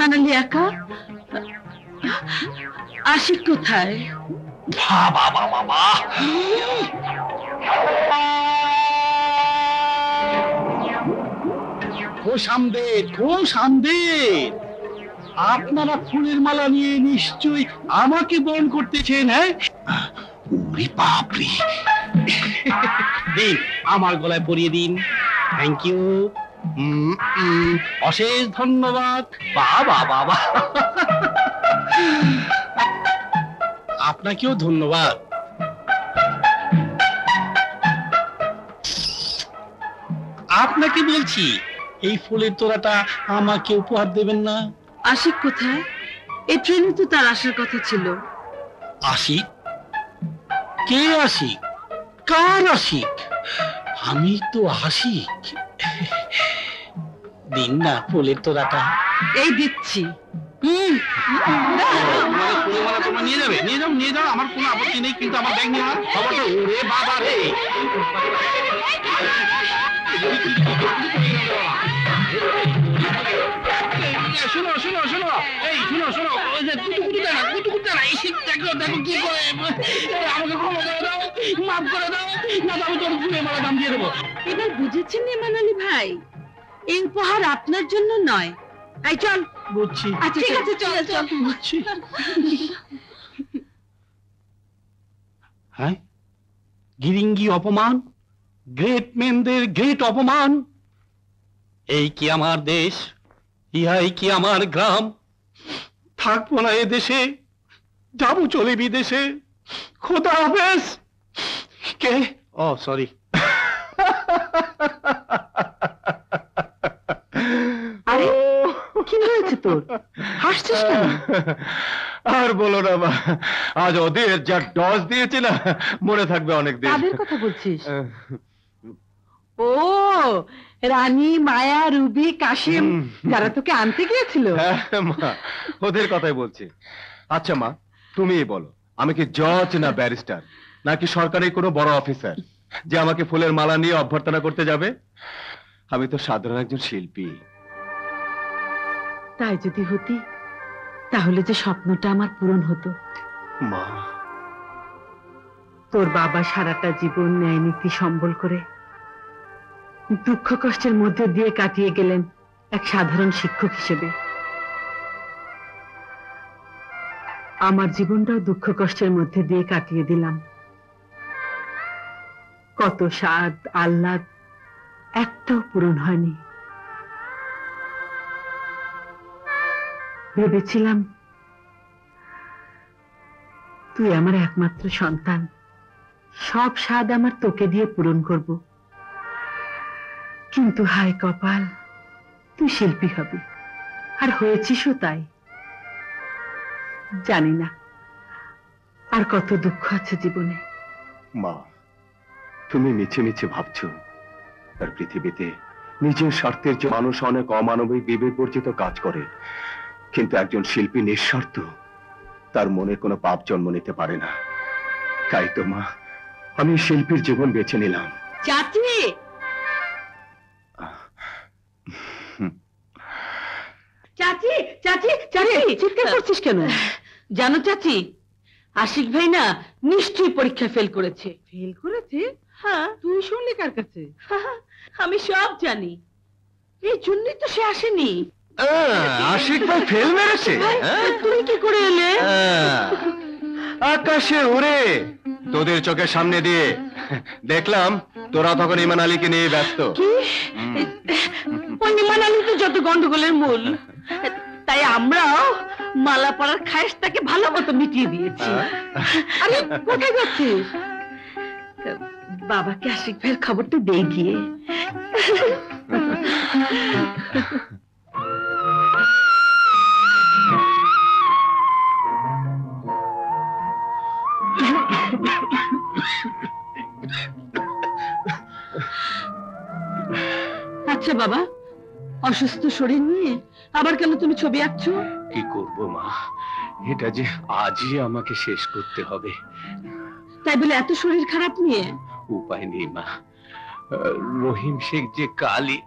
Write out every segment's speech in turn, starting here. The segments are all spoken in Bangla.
ইমান আলী একা? আশিক কোথায়? বাবা বাবা বাবা, খোশামদেদ খোশামদেদ। আপনারা ফুলের মালা নিয়ে নিশ্চয়ই আমাকে বরণ করতেছেন? হ্যাঁ, ওরে বাপরে, দিন আমার গলায় পরিয়ে দিন। থ্যাংক ইউ, অশেষ ধন্যবাদ। বাবা বাবা, আপনাকেও ধন্যবাদ। আপনাকে বলছি, এই ফুলের তোড়াটা আমাকে উপহার দেবেন না? আশিক কোথায়? এই ট্রেনে তো তার আসার কথা ছিল। আশিক? কে আশিক? কার আশিক? আমি তো আশিক। দিন না ফুলের তোড়াটা। এই দিচ্ছি। তোমরা নিয়ে যাবে, নিয়ে যাও, নিয়ে যাও, আমার কোনো আপত্তি নেই, কিন্তু আমার ব্যাগ নিয়ে খবরটা। ওরে বাবা রে, শোনো শোনো শোনো, এই শোনো শোনো, ওই যে কুটুকুটু দেয় না, কুটুকুটু দেয় না, এই দেখো দেখো কি করে। আমাকে ক্ষমা করে দাও, মাফ করে দাও, না তো আমি তোর ফুলের মালা দাম দিয়ে দেবো। এবার বুঝেছেন ইমান আলী ভাই, এই উপহার আপনার জন্য নয়। এই চল। বুঝছি। আচ্ছা ঠিক আছে, চল চল। বুঝছি। হ্যাঁ, গিরিঙ্গি অপমান, গ্রেট মেনদের গ্রেট অপমান। এই কি আমার দেশ, ইহাই কি আমার গ্রাম? থাকবো না এ দেশে, যাবো চলে বিদেশে। খোদা হাফেজ। কে? ও সরি। আরে কি হয়েছে তোর? হাসছিস কেন? আর বলো না মা, আজ ওদের যা ডজ দিয়েছে না, মনে থাকবে অনেক দিন। কাদের কথা বলছিস? ও রানী, মায়া, রুবি, কাশিম, যারা তোকে আনতে গিয়েছিল। হ্যাঁ মা, ওদের কথাই বলছি। আচ্ছা মা, তুমিই বলো, আমি কি জজ না ব্যারিস্টার, নাকি সরকারি কোনো বড় অফিসার যে আমাকে ফুলের মালা নিয়ে অভ্যর্থনা করতে যাবে? আমি তো সাধারণ একজন শিল্পী। তাই যদি হতি, তাহলে যে স্বপ্নটা আমার পূরণ হতো। মা, তোর বাবা সারাটা জীবন ন্যায় নীতি সম্বল করে দুঃখ কষ্টের মধ্যে দিয়ে কাটিয়ে গেলেন এক সাধারণ শিক্ষক হিসেবে। আমার জীবনটাও দুঃখ কষ্টের মধ্যে দিয়ে কাটিয়ে দিলাম। কত স্বাদ আহ্লাদ, একটাও পূরণ হয়নি। ভেবেছিলাম তুই আমার একমাত্র সন্তান, সব স্বাদ আমার তোকে দিয়ে পূরণ করব। কিন্তু হায় কপাল, তুই শিল্পী হবি, আর হয়েছিসও তাই। জানি না আর কত দুঃখ আছে জীবনে। মা, তুমি মিছে মিছে ভাবছো, আর পৃথিবীতে নিজের স্বার্থের যে মানুষ অনেক অমানবিক বিবেক বর্জিত কাজ করে, কিন্তু একজন শিল্পী নিঃস্বার্থ, তার মনে কোনো পাপ জন্ম নিতে পারে না। তাই তো মা, আমি শিল্পীর জীবন বেছে নিলাম। চাচি, চাচি, চাচি, চাচি, চিৎকার করছিস কেন? জানো চাচি, আশিক ভাই না নিশ্চয়ই পরীক্ষা ফেল করেছে। ফেল করেছে? হ্যাঁ। তুই শুনলি কার কাছে? আমি সব জানি, এই জন্যই তো সে আসেনি। আশিক ভাই ফেল মেরেছে? তুই কি করে এলে? আকাশে উড়ে তোদের চোখের সামনে দিয়ে দেখলাম তোরা তখন ইমান আলীকে নিয়ে ব্যস্ত। ইমান আলী তো যত গন্ডগোলের মূল, তাই আমরাও মালা পরার খায়েশটাকে ভালো মতো মিটিয়ে দিয়েছি। আরে কোথায় যাচ্ছিস? বাবাকে আশিক ভাইয়ের খবরটা দিয়ে গিয়ে। আচ্ছা বাবা, অসুস্থ শরীর নিয়ে আবার কেন তুমি ছবি আঁকছো? কি করব মা, এটা যে আজই আমাকে শেষ করতে হবে। তাই বলে এত শরীর খারাপ নিয়ে? উপায় নেই মা, রহিম শেখ যে কালই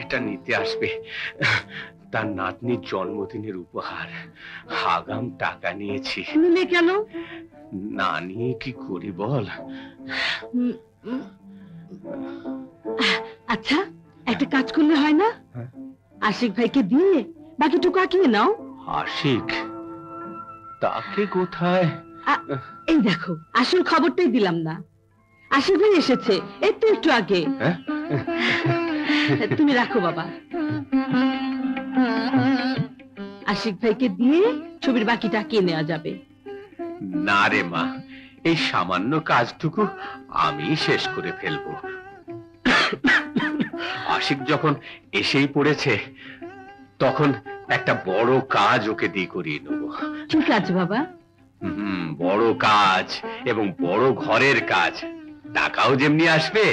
এটা নিতে আসবে, তার নাতনির জন্মদিনের উপহার আগাম টাকা নিয়েছি। নিলে কেন? না নিয়ে কি করি বল? আচ্ছা, একটা কাজ করলে হয় না? হ্যাঁ। আশিক ভাইকে দিয়ে বাকিটুকু আঁকিয়ে নাও। আশিক? তাকে কোথায়? এই দেখো, আসল খবরটাই দিলাম না। আশিক ভাই এসেছে একটু একটু আগে। হ্যাঁ? তুমি রাখো বাবা। আশিক ভাইকে দিয়ে ছবির বাকিটা আঁকিয়ে নেওয়া যাবে। না রে মা, এই সামান্য কাজটুকু আমি শেষ করে ফেলবো। আশিক যখন এসেই পড়েছে, তখন একটা বড় কাজ ওকে দিয়ে করিয়ে নেবো। ঠিক আছে বাবা। বড় কাজ এবং বড় ঘরের কাজ, টাকাও যেমনি আসবে,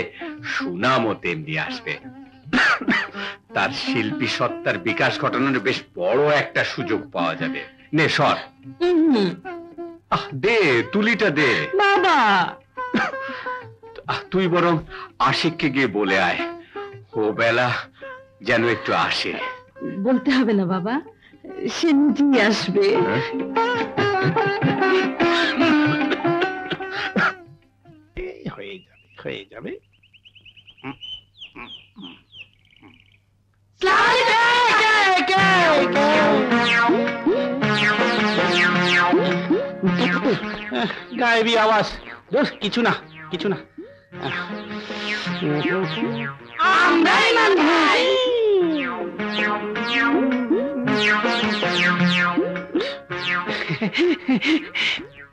সুনামও তেমনি আসবে। তার শিল্পী সত্তার বিকাশ ঘটানোর বেশ বড় একটা সুযোগ পাওয়া যাবে। নে সর। দে তুলিটা দে বাবা। তুই বরং আশিককে গিয়ে বলে আয়, ও বেলা যেন একটু আসে। বলতে হবে না বাবা, সে নিজেই আসবে। হয়ে যাবে, হয়ে যাবে। গায়েবী আওয়াজ, দোষ কিছু না, কিছু না।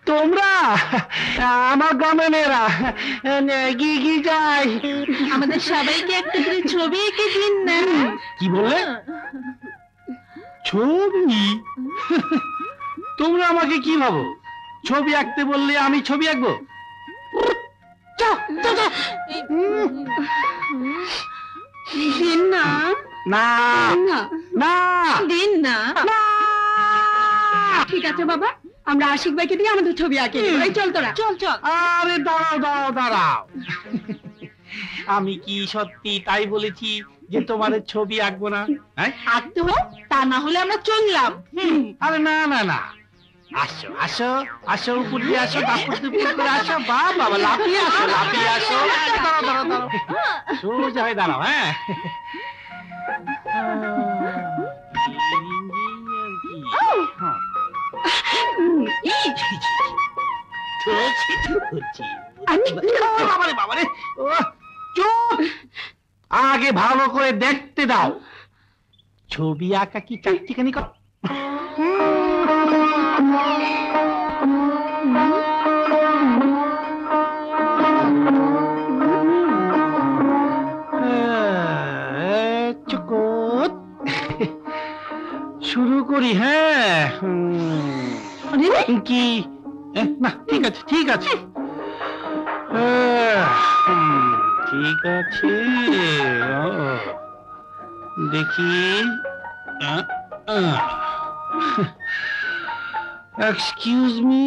তোমরা আমার গ্রামের মেয়েরা কি চাই? আমাদের সবাইকে একটা করে ছবি এঁকে দিন না। কি বললে? ছবি? তোমরা আমাকে কি ভাবো? ছবি আঁকতে বললে আমি ছবি আঁকবো? দিন না। না না দিন না। ঠিক আছে বাবা, আমরা আশিক ভাইকে দিয়ে আমাদের ছবি আঁকে দেব। এই চল তোরা, চল চল। আরে দাঁড়াও দাঁড়াও দাঁড়াও, আমি কি সত্যি তাই বলেছি যে তোমাদের ছবি আঁকবো না? আঁকতে হোক, তা না হলে আমরা চললাম। আরে না না না, আসো আসো আসো, উপর দিয়ে আসো, দাপট দুপুর করে আসো। বাবা লাফিয়ে আসো, লাফিয়ে আসো। দাঁড়াও দাঁড়াও দাঁড়াও, সোজা হয়ে দাঁড়াও। হ্যাঁ, আগে ভালো করে দেখতে দাও। ছবি আঁকা কি চাকচিকানি কর? শুরু করি। হ্যাঁ, কি না, ঠিক আছে ঠিক আছে ঠিক আছে। দেখি, এক্সকিউজ মি।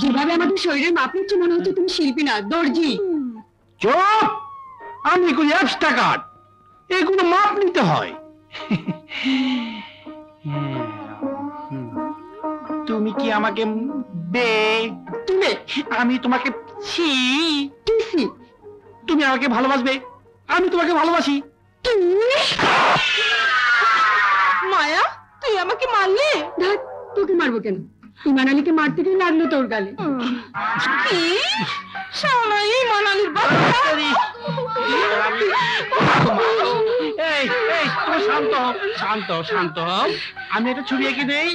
যেভাবে আমাদের শরীরের মাপ নিচ্ছে, মনে হচ্ছে তুমি শিল্পী না, দর্জি। চুপ! আমি করি অ্যাবস্ট্রাক্ট আর্ট, এগুলো মাপ নিতে হয়। তুমি কি আমাকে বে? তুমি, আমি তোমাকে ছি। তুমি আমাকে ভালোবাসবে, আমি তোমাকে ভালোবাসি। মায়া, তুই আমাকে মারলে? তোকে মারবো কেন? ইমান আলীকে মারতে গিয়ে লাগলো তোর গালে। মানালির এই এই, তুমি শান্ত হও, শান্ত শান্ত হও। আমি একটা ছবি এঁকে দেই,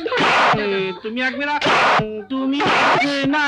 তুমি আঁকবে না? তুমি না